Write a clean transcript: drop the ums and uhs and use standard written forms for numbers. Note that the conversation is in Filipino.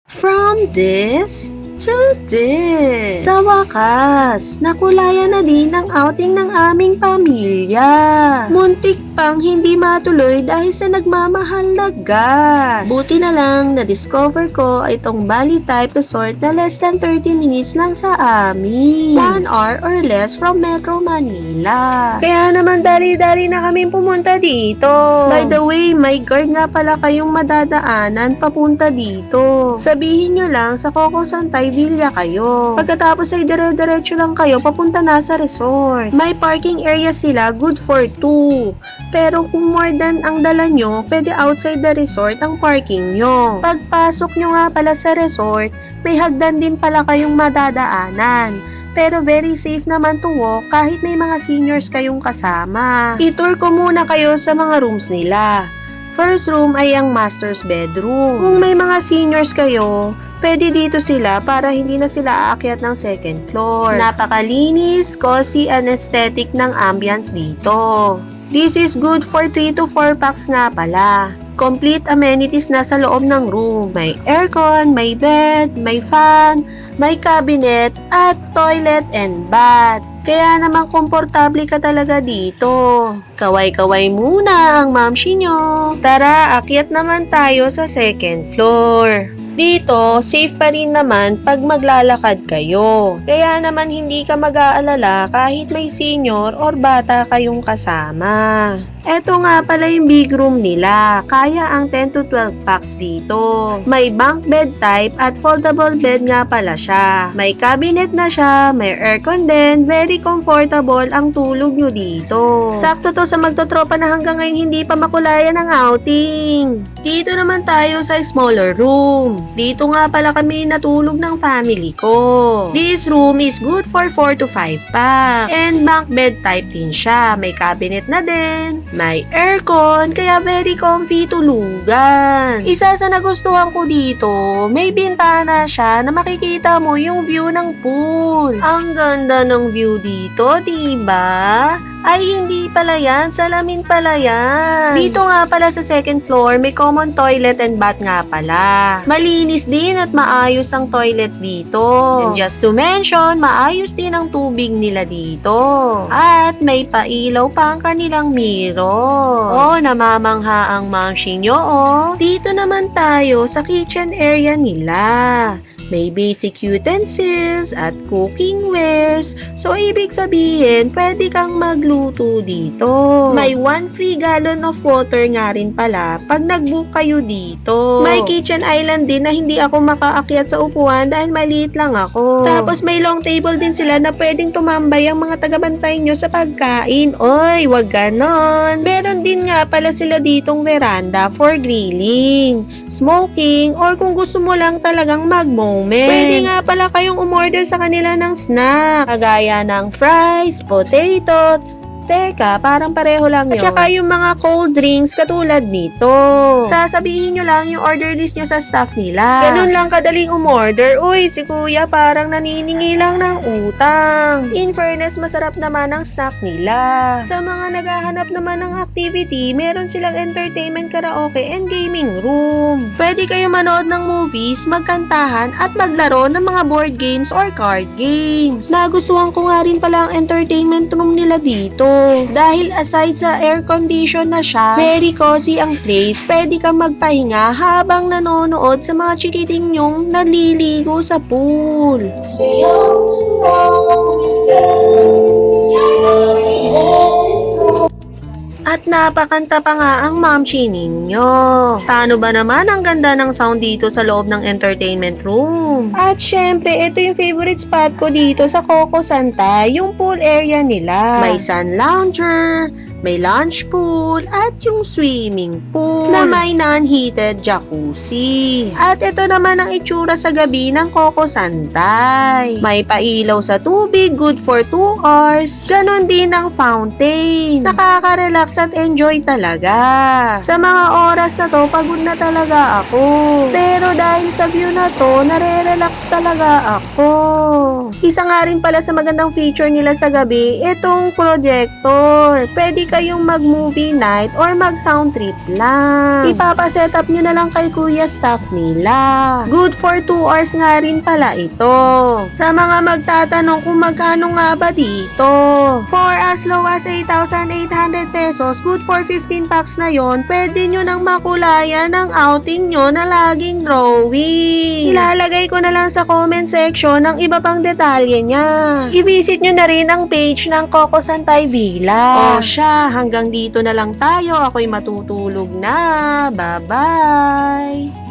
From this to this. Sa wakas, nakulayan na din ang outing ng aming pamilya. Muntik pang hindi matuloy dahil sa nagmamahal na gas. Buti na lang na-discover ko itong Bali type resort na less than 30 minutes lang sa amin. 1 hour or less from Metro Manila. Kaya naman dali-dali na kaming pumunta dito. By the way, may guard nga pala kayong madadaanan papunta dito. Sabihin nyo lang sa Coco Santay Villa kayo. Pagkatapos ay dire-diretso lang kayo papunta na sa resort. May parking area sila, good for 2. Pero kung more than ang dala nyo, pwede outside the resort ang parking nyo. Pagpasok nyo nga pala sa resort, may hagdan din pala kayong madadaanan. Pero very safe naman to walk kahit may mga seniors kayong kasama. I-tour ko muna kayo sa mga rooms nila. First room ay ang master's bedroom. Kung may mga seniors kayo, pwede dito sila para hindi na sila aakyat ng second floor. Napakalinis, cozy, and aesthetic ng ambience dito. This is good for 3 to 4 packs nga pala. Complete amenities na sa loob ng room. May aircon, may bed, may fan, may cabinet, at toilet and bath. Kaya naman komportable ka talaga dito. Kaway-kaway muna ang mamshi nyo. Tara, akyat naman tayo sa second floor. Dito, safe pa rin naman pag maglalakad kayo. Kaya naman hindi ka mag-aalala kahit may senior or bata kayong kasama. Eto nga pala yung big room nila. Kaya ang 10 to 12 packs dito. May bunk bed type at foldable bed nga pala siya. May cabinet na siya, may aircon din. Very comfortable ang tulog nyo dito. Sakto to sa magtotropa na hanggang ngayon hindi pa makulayan ng outing. Dito naman tayo sa smaller room. Dito nga pala kami natulog ng family ko. This room is good for 4 to 5 packs. And bunk bed type din siya. May cabinet na din. May aircon, kaya very comfy tulugan. Isa sa nagustuhan ko dito, may bintana siya na makikita mo yung view ng pool. Ang ganda ng view dito, diba? Ay, hindi pala yan. Salamin pala yan. Dito nga pala sa second floor, may common toilet and bath nga pala. Malinis din at maayos ang toilet dito. And just to mention, maayos din ang tubig nila dito. At may pailaw pa ang kanilang mirror. Oh, namamangha ang mamshi nyo, oh. Dito naman tayo sa kitchen area nila. May basic utensils at cooking wares. So, ibig sabihin, pwede kang magluto dito. May 1 free gallon of water nga rin pala pag nag-book kayo dito. May kitchen island din na hindi ako makaakyat sa upuan dahil maliit lang ako. Tapos, may long table din sila na pwedeng tumambay ang mga tagabantay nyo sa pagkain. Oy, wag ganon. Meron din nga pala sila ditong veranda for grilling, smoking, or kung gusto mo lang talagang mag-moment. Pwede nga pala kayong umorder sa kanila ng snacks. Kagaya ng fries, potato, teka, parang pareho lang yun. At saka yung mga cold drinks katulad nito. Sasabihin nyo lang yung order list nyo sa staff nila. Ganun lang kadaling umorder. Uy, si kuya parang naniningi lang ng utang. In fairness, masarap naman ang snack nila. Sa mga naghahanap naman ng activity, meron silang entertainment, karaoke, and gaming room. Pwede kayo manood ng movies, magkantahan, at maglaro ng mga board games or card games. Nagustuhan ko nga rin pala ang entertainment room nila dito. Dahil aside sa air condition na siya, very cozy ang place. Pwede kang magpahinga habang nanonood sa mga chikiting nyong naliligo sa pool. At napakanta pa nga ang mamshi ninyo. Paano ba naman ang ganda ng sound dito sa loob ng entertainment room? At syempre, ito yung favorite spot ko dito sa Coco Santay, yung pool area nila. May sun lounger, may lunch pool, at yung swimming pool na may non-heated jacuzzi. At ito naman ang itsura sa gabi ng Coco Santay. May pailaw sa tubig, good for 2 hours. Ganon din ang fountain. Nakaka-relax at enjoy talaga. Sa mga oras na to, pagod na talaga ako. Pero dahil sa view na to, nare-relax talaga ako. Isa nga rin pala sa magandang feature nila sa gabi, itong projector. Pwede kayong mag-movie night or mag-sound trip lang. Ipapaset up nyo na lang kay kuya staff nila. Good for 2 hours nga rin pala ito. Sa mga magtatanong kung magkano nga ba dito. For as low as 8,800 pesos, good for 15 packs na yon, pwede nyo nang makulayan ang outing nyo na laging drawing. Ilalagay ko na lang sa comment section ang iba pang detalye niya. I-visit nyo na rin ang page ng Coco Santay Villa. O siya, hanggang dito na lang tayo. Ako'y matutulog na. Bye-bye!